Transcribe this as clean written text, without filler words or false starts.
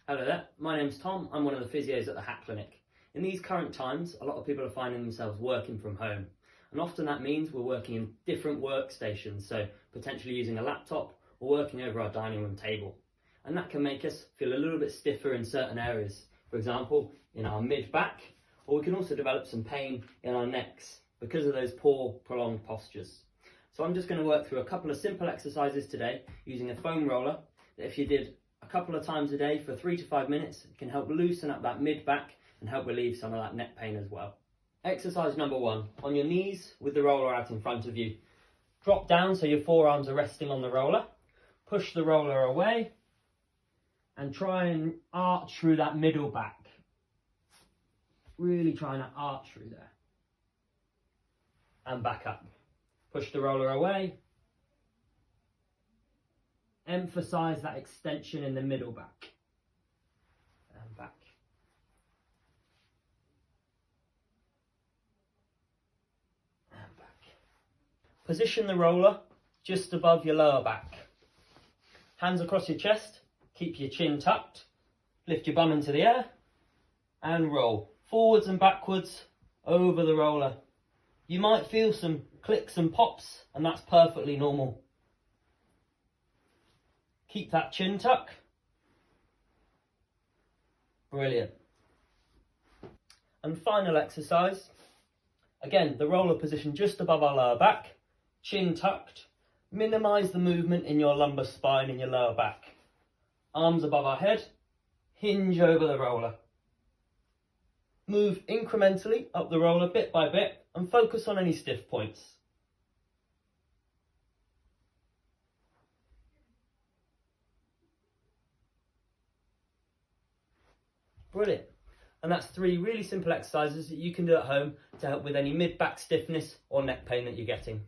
Hello there, my name's Tom. I'm one of the physios at the Hat Clinic. In these current times, a lot of people are finding themselves working from home. And often that means we're working in different workstations, so potentially using a laptop or working over our dining room table. And that can make us feel a little bit stiffer in certain areas. For example, in our mid-back, or we can also develop some pain in our necks because of those poor, prolonged postures. So I'm just going to work through a couple of simple exercises today using a foam roller that if you did a couple of times a day for 3 to 5 minutes, it can help loosen up that mid-back and help relieve some of that neck pain as well. Exercise number 1, on your knees with the roller out in front of you. Drop down so your forearms are resting on the roller. Push the roller away and try and arch through that middle back. Really trying to arch through there. And back up. Push the roller away. Emphasize that extension in the middle back. And back. And back. Position the roller just above your lower back. Hands across your chest. Keep your chin tucked. Lift your bum into the air. And roll. Forwards and backwards over the roller. You might feel some clicks and pops, and that's perfectly normal. Keep that chin tuck. Brilliant. And final exercise. Again, the roller position just above our lower back. Chin tucked. Minimise the movement in your lumbar spine and your lower back. Arms above our head. Hinge over the roller. Move incrementally up the roller bit by bit and focus on any stiff points. Brilliant. And that's 3 really simple exercises that you can do at home to help with any mid-back stiffness or neck pain that you're getting.